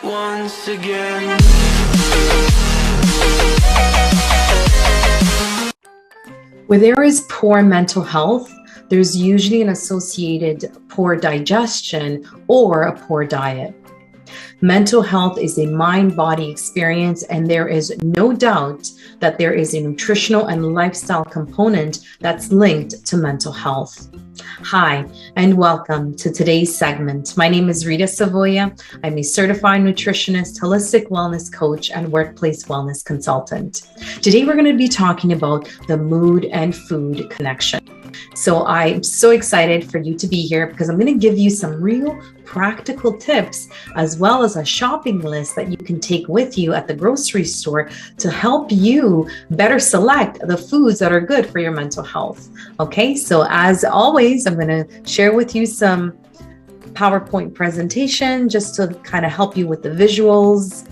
once again. Where there is poor mental health, there's usually an associated poor digestion or a poor diet. Mental health is a mind-body experience, and there is no doubt that there is a nutritional and lifestyle component that's linked to mental health. Hi, and welcome to today's segment. My name is Rita Savoya. I'm a certified nutritionist, holistic wellness coach, and workplace wellness consultant. Today, we're going to be talking about the mood and food connection. So I'm so excited for you to be here because I'm going to give you some real practical tips as well as a shopping list that you can take with you at the grocery store to help you better select the foods that are good for your mental health. Okay, so as always, I'm going to share with you some PowerPoint presentation just to kind of help you with the visuals,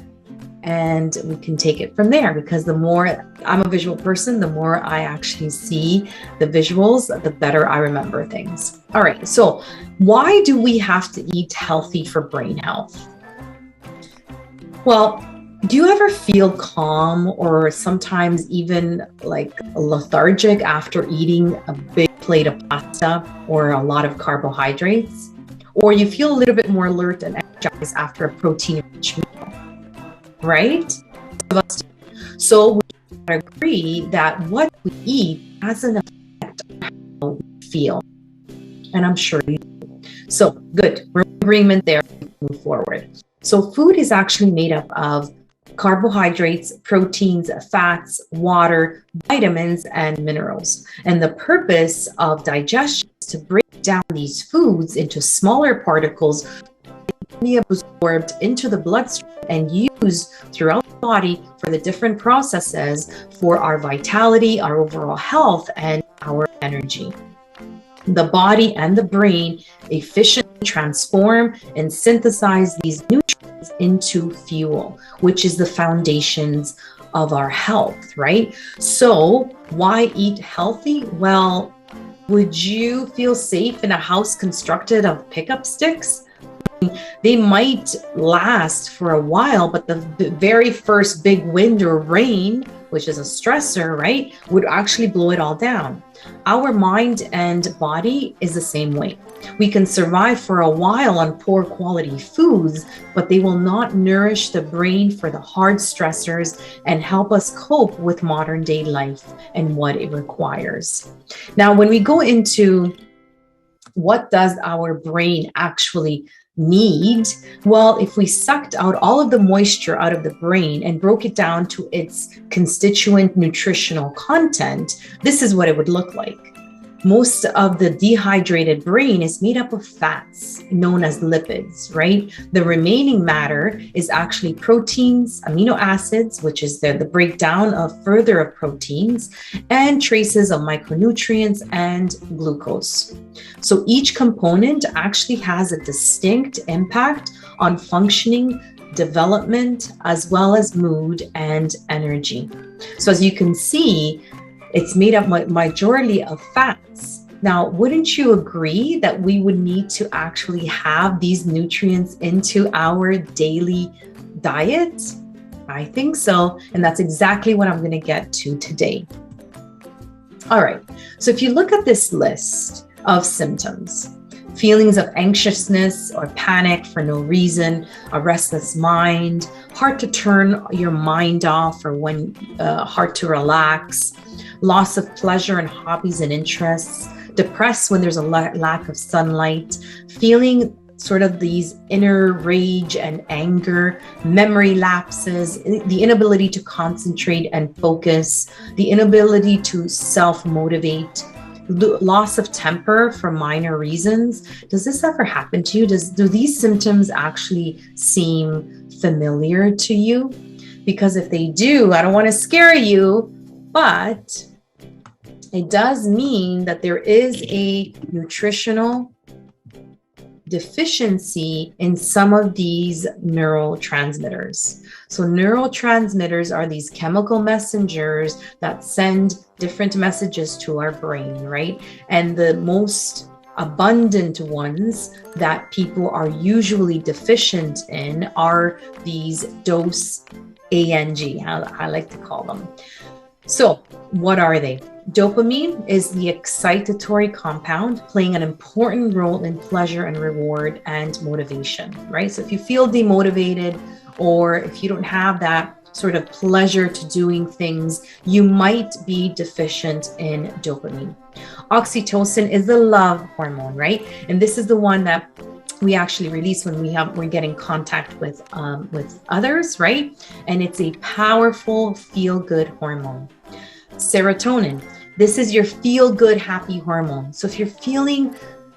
and we can take it from there, because the more I'm a visual person, the more I actually see the visuals, the better I remember things. All right, so why do we have to eat healthy for brain health? Well, do you ever feel calm or sometimes even like lethargic after eating a big plate of pasta or a lot of carbohydrates? Or you feel a little bit more alert and energized after a protein-rich meal? Right? So we agree that what we eat has an effect on how we feel. And I'm sure you do. So good, we're in agreement there. Move forward. So food is actually made up of carbohydrates, proteins, fats, water, vitamins, and minerals. And the purpose of digestion is to break down these foods into smaller particles be absorbed into the bloodstream and used throughout the body for the different processes for our vitality, our overall health, and our energy. The body and the brain efficiently transform and synthesize these nutrients into fuel, which is the foundations of our health, right? So why eat healthy? Well, would you feel safe in a house constructed of pickup sticks? They might last for a while, but the very first big wind or rain, which is a stressor, right, would actually blow it all down. Our mind and body is the same way. We can survive for a while on poor quality foods, but they will not nourish the brain for the hard stressors and help us cope with modern day life and what it requires. Now, when we go into what does our brain actually need? Well, if we sucked out all of the moisture out of the brain and broke it down to its constituent nutritional content, this is what it would look like. Most of the dehydrated brain is made up of fats known as lipids, right? The remaining matter is actually proteins, amino acids, which is the breakdown of further of proteins, and traces of micronutrients and glucose. So each component actually has a distinct impact on functioning, development, as well as mood and energy. So as you can see, it's made up majority of fats. Now, wouldn't you agree that we would need to actually have these nutrients into our daily diet? I think so. And that's exactly what I'm going to get to today. All right. So if you look at this list of symptoms, feelings of anxiousness or panic for no reason, a restless mind, hard to turn your mind off or hard to relax, loss of pleasure in hobbies and interests, depressed when there's a lack of sunlight, feeling sort of these inner rage and anger, memory lapses, the inability to concentrate and focus, the inability to self-motivate, loss of temper for minor reasons. Does this ever happen to you? Do these symptoms actually seem familiar to you? Because if they do, I don't want to scare you, but it does mean that there is a nutritional deficiency in some of these neurotransmitters. So neurotransmitters are these chemical messengers that send different messages to our brain, right? And the most abundant ones that people are usually deficient in are these dose ANG, I like to call them. So what are they? Dopamine is the excitatory compound playing an important role in pleasure and reward and motivation, right? So if you feel demotivated, or if you don't have that sort of pleasure to doing things, you might be deficient in dopamine. Oxytocin is the love hormone, right? And this is the one that we actually release when we're getting contact with others, right? And it's a powerful feel-good hormone. Serotonin, this is your feel-good happy hormone. So if you're feeling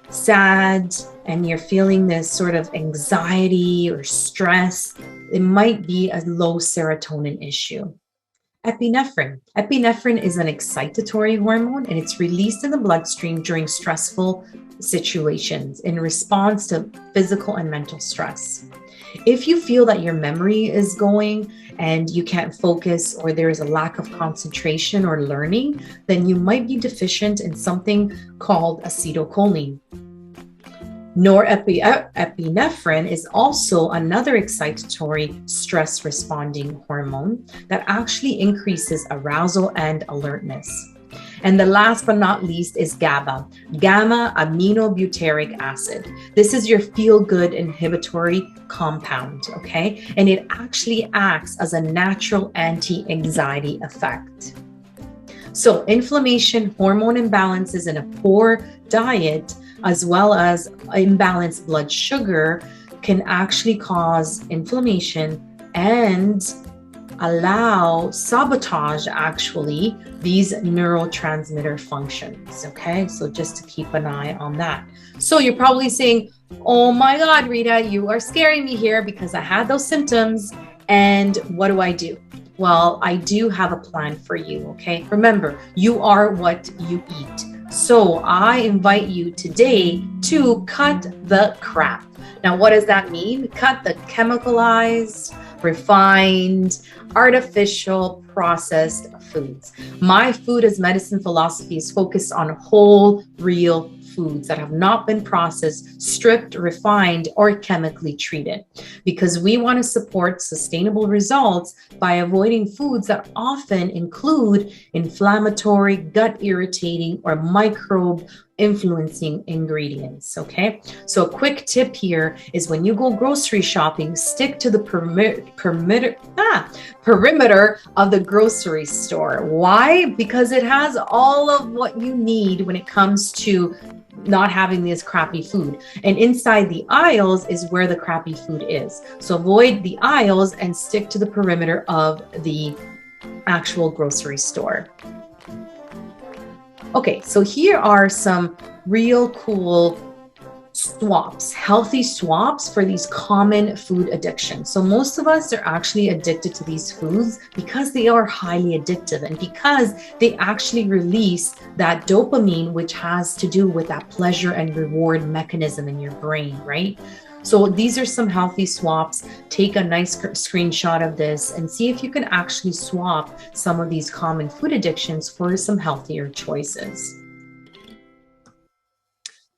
sad and you're feeling this sort of anxiety or stress, it might be a low serotonin issue. Epinephrine. Epinephrine is an excitatory hormone, and it's released in the bloodstream during stressful situations in response to physical and mental stress. If you feel that your memory is going and you can't focus, or there is a lack of concentration or learning, then you might be deficient in something called acetylcholine. Norepinephrine is also another excitatory stress responding hormone that actually increases arousal and alertness. And the last but not least is GABA, gamma aminobutyric acid. This is your feel-good inhibitory compound, okay? And it actually acts as a natural anti-anxiety effect. So inflammation, hormone imbalances, and a poor diet, as well as imbalanced blood sugar, can actually cause inflammation and sabotage actually these neurotransmitter functions. Okay, so just to keep an eye on that. So you're probably saying, oh my God, Rita, you are scaring me here because I had those symptoms, and what do I do? Well, I do have a plan for you. Okay, remember, you are what you eat. So I invite you today to cut the crap. Now, what does that mean? Cut the chemicalized, refined, artificial, processed foods. My food as medicine philosophy is focused on whole, real foods that have not been processed, stripped, refined, or chemically treated, because we want to support sustainable results by avoiding foods that often include inflammatory, gut irritating, or microbe influencing ingredients. Okay, so a quick tip here is when you go grocery shopping, stick to the perimeter of the grocery store. Why? Because it has all of what you need when it comes to not having this crappy food, and inside the aisles is where the crappy food is. So avoid the aisles and stick to the perimeter of the actual grocery store. Okay, so here are some real cool swaps, healthy swaps for these common food addictions. So most of us are actually addicted to these foods because they are highly addictive, and because they actually release that dopamine, which has to do with that pleasure and reward mechanism in your brain, right? So these are some healthy swaps. Take a nice screenshot of this and see if you can actually swap some of these common food addictions for some healthier choices.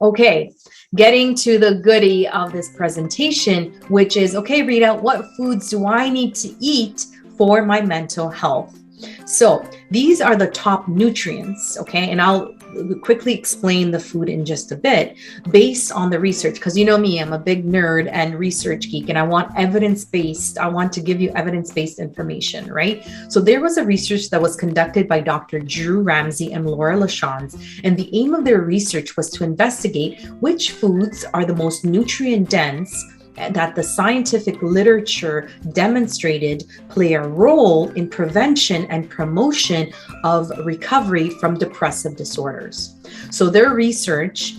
Okay, getting to the goodie of this presentation, which is, okay, Rita, what foods do I need to eat for my mental health? So these are the top nutrients, okay? And I'll quickly explain the food in just a bit based on the research, because you know me, I'm a big nerd and research geek, and I want evidence-based, I want to give you evidence-based information, right? So there was a research that was conducted by Dr. Drew Ramsey and Laura LaChance, and the aim of their research was to investigate which foods are the most nutrient dense that the scientific literature demonstrated play a role in prevention and promotion of recovery from depressive disorders. So their research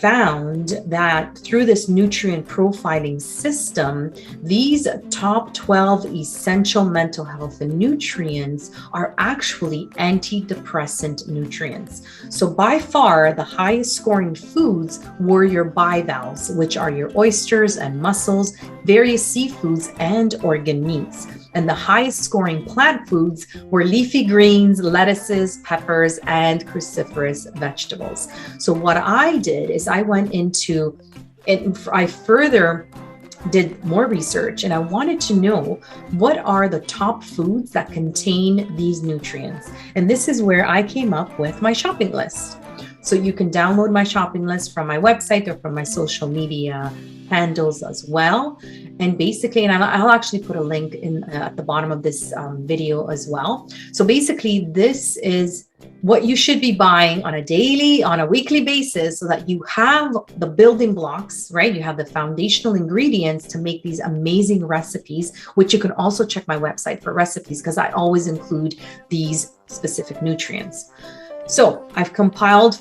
found that through this nutrient profiling system, these top 12 essential mental health nutrients are actually antidepressant nutrients. So by far, the highest scoring foods were your bivalves, which are your oysters and mussels, various seafoods, and organ meats. And the highest scoring plant foods were leafy greens, lettuces, peppers, and cruciferous vegetables. So what I did is I went into it, I further did more research, and I wanted to know what are the top foods that contain these nutrients. And this is where I came up with my shopping list. So you can download my shopping list from my website or from my social media handles as well. And basically, and I'll actually put a link in at the bottom of this video as well. So basically, this is what you should be buying on a daily, on a weekly basis, so that you have the building blocks, right? You have the foundational ingredients to make these amazing recipes, which you can also check my website for recipes, because I always include these specific nutrients. So I've compiled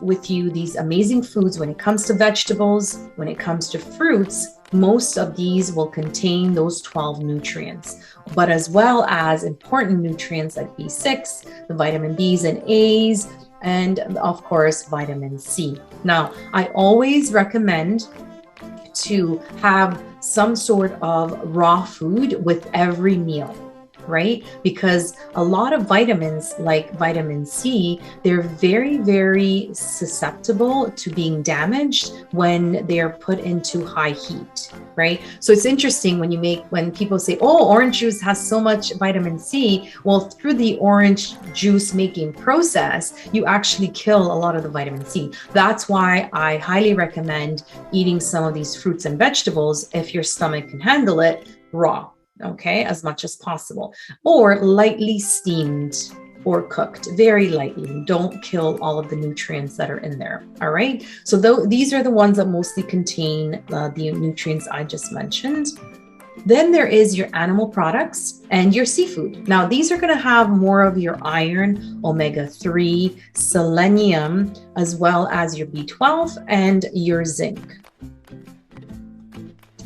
with you these amazing foods. When it comes to vegetables, when it comes to fruits, most of these will contain those 12 nutrients, but as well as important nutrients like B6, the vitamin B's and A's, and of course, vitamin C. Now, I always recommend to have some sort of raw food with every meal, right? Because a lot of vitamins like vitamin C, they're very, very susceptible to being damaged when they're put into high heat, right? So it's interesting when people say, oh, orange juice has so much vitamin C. Well, through the orange juice making process, you actually kill a lot of the vitamin C. That's why I highly recommend eating some of these fruits and vegetables, if your stomach can handle it, raw. Okay, as much as possible, or lightly steamed or cooked, very lightly. Don't kill all of the nutrients that are in there. All right, so these are the ones that mostly contain the nutrients I just mentioned. Then there is your animal products and your seafood. Now, these are going to have more of your iron, omega-3, selenium, as well as your B12 and your zinc,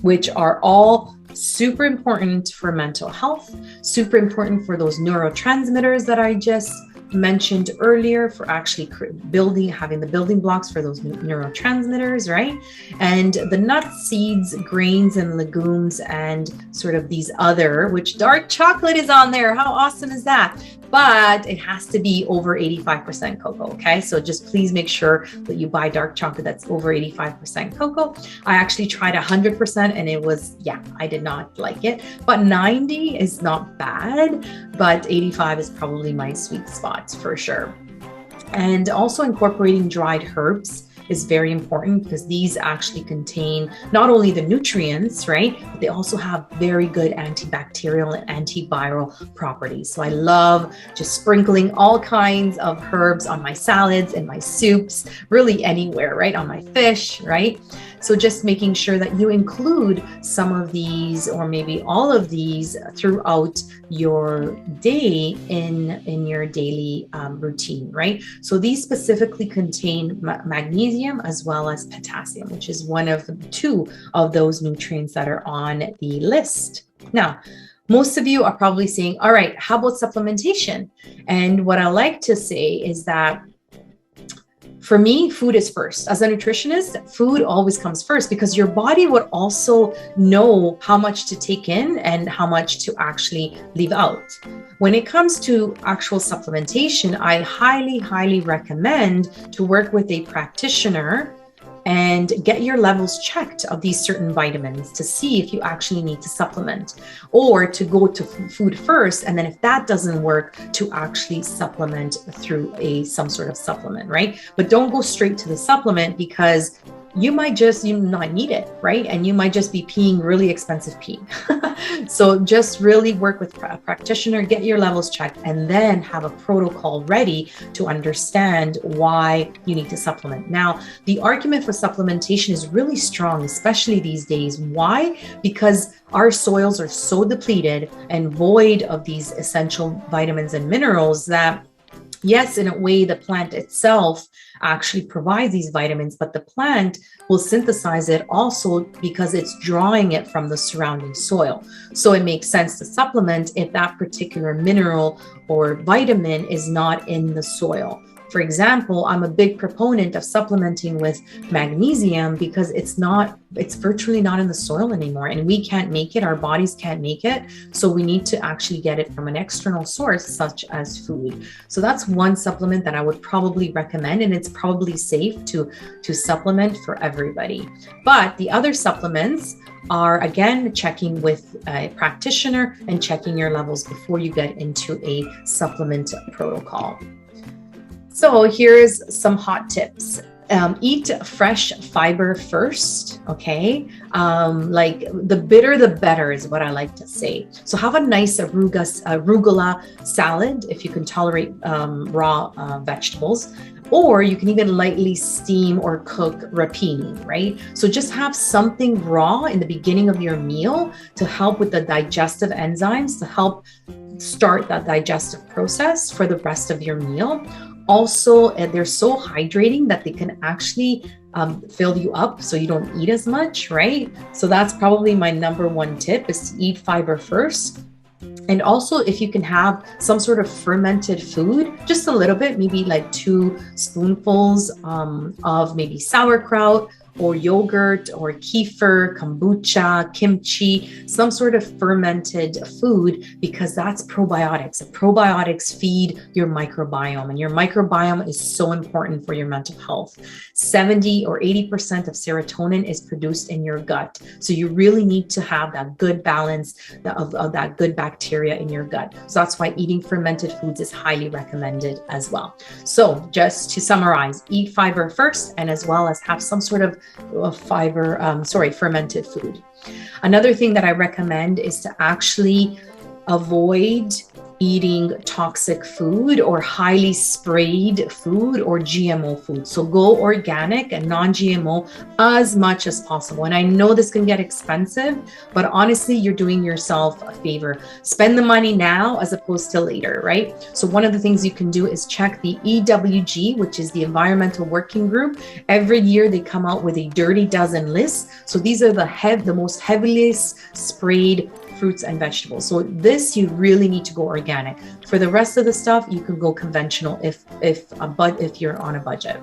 which are all super important for mental health, super important for those neurotransmitters that I just mentioned earlier, for actually having the building blocks for those neurotransmitters, right? And the nuts, seeds, grains, and legumes, and sort of these other, which dark chocolate is on there. How awesome is that? But it has to be over 85% cocoa, okay? So just please make sure that you buy dark chocolate that's over 85% cocoa. I actually tried 100% and it was, I did not like it. But 90 is not bad, but 85 is probably my sweet spot for sure. And also incorporating dried herbs is very important, because these actually contain not only the nutrients, right, but they also have very good antibacterial and antiviral properties. So I love just sprinkling all kinds of herbs on my salads and my soups, really anywhere, right, on my fish, right? So just making sure that you include some of these, or maybe all of these, throughout your day in your daily routine, right? So these specifically contain magnesium as well as potassium, which is one of two of those nutrients that are on the list. Now, most of you are probably saying, all right, how about supplementation? And what I like to say is that for me, food is first. As a nutritionist, food always comes first, because your body would also know how much to take in and how much to actually leave out. When it comes to actual supplementation, I highly, highly recommend to work with a practitioner and get your levels checked of these certain vitamins to see if you actually need to supplement, or to go to food first. And then if that doesn't work, to actually supplement through some sort of supplement, right? But don't go straight to the supplement, because you might not need it, right? And you might just be peeing really expensive pee. So just really work with a practitioner, get your levels checked, and then have a protocol ready to understand why you need to supplement. Now, the argument for supplementation is really strong, especially these days. Why? Because our soils are so depleted and void of these essential vitamins and minerals that, yes, in a way, the plant itself actually provides these vitamins, but the plant will synthesize it also because it's drawing it from the surrounding soil. So it makes sense to supplement if that particular mineral or vitamin is not in the soil. For example, I'm a big proponent of supplementing with magnesium because it's virtually not in the soil anymore, and we can't make it, our bodies can't make it. So we need to actually get it from an external source, such as food. So that's one supplement that I would probably recommend, and it's probably safe to supplement for everybody. But the other supplements are, again, checking with a practitioner and checking your levels before you get into a supplement protocol. So here's some hot tips. Eat fresh fiber first, okay? Like the bitter, the better is what I like to say. So have a nice arugula salad if you can tolerate raw vegetables. Or you can even lightly steam or cook rapini, right? So just have something raw in the beginning of your meal to help with the digestive enzymes, to help start that digestive process for the rest of your meal. Also, they're so hydrating that they can actually fill you up so you don't eat as much, right? So that's probably my number one tip, is to eat fiber first. And also, if you can have some sort of fermented food, just a little bit, maybe like 2 spoonfuls of maybe sauerkraut or yogurt or kefir, kombucha, kimchi, some sort of fermented food, because that's probiotics. Probiotics feed your microbiome, and your microbiome is so important for your mental health. 70 or 80% of serotonin is produced in your gut. So you really need to have that good balance of that good bacteria in your gut. So that's why eating fermented foods is highly recommended as well. So just to summarize, eat fiber first, and as well as have some sort of fermented food. Another thing that I recommend is to actually avoid eating toxic food or highly sprayed food or GMO food. So go organic and non-GMO as much as possible. And I know this can get expensive, but honestly, you're doing yourself a favor. Spend the money now as opposed to later, right? So one of the things you can do is check the EWG, which is the Environmental Working Group. Every year they come out with a dirty dozen list. So these are the most heaviest sprayed fruits and vegetables. So this, you really need to go organic. For the rest of the stuff, you can go conventional if you're on a budget.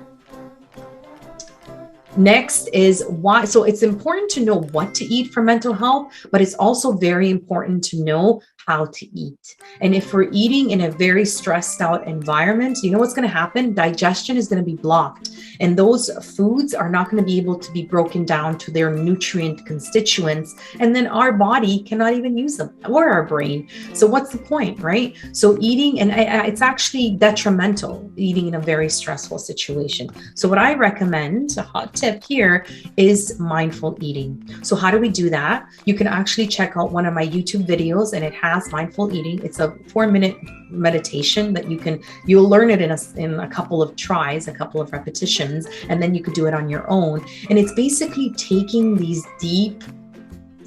Next is why. So it's important to know what to eat for mental health, but it's also very important to know how to eat. And if we're eating in a very stressed out environment, you know what's going to happen? Digestion is going to be blocked. And those foods are not going to be able to be broken down to their nutrient constituents. And then our body cannot even use them, or our brain. So what's the point, right? So eating, and it's actually detrimental, eating in a very stressful situation. So what I recommend, a hot tip here, is mindful eating. So how do we do that? You can actually check out one of my YouTube videos, and it has mindful eating. It's a 4-minute meditation that you'll learn it in a couple of tries, a couple of repetitions, and then you could do it on your own. And it's basically taking these deep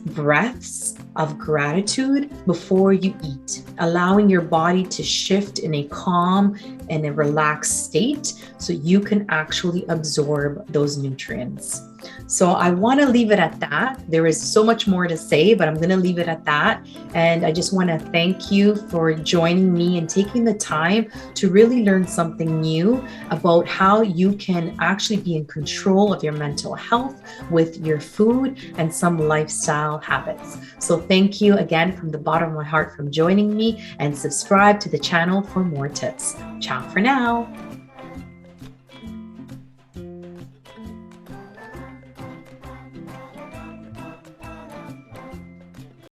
breaths of gratitude before you eat, allowing your body to shift in a calm and a relaxed state so you can actually absorb those nutrients. So I want to leave it at that. There is so much more to say, but I'm going to leave it at that. And I just want to thank you for joining me and taking the time to really learn something new about how you can actually be in control of your mental health with your food and some lifestyle habits. So thank you again from the bottom of my heart for joining me, and subscribe to the channel for more tips. Ciao for now.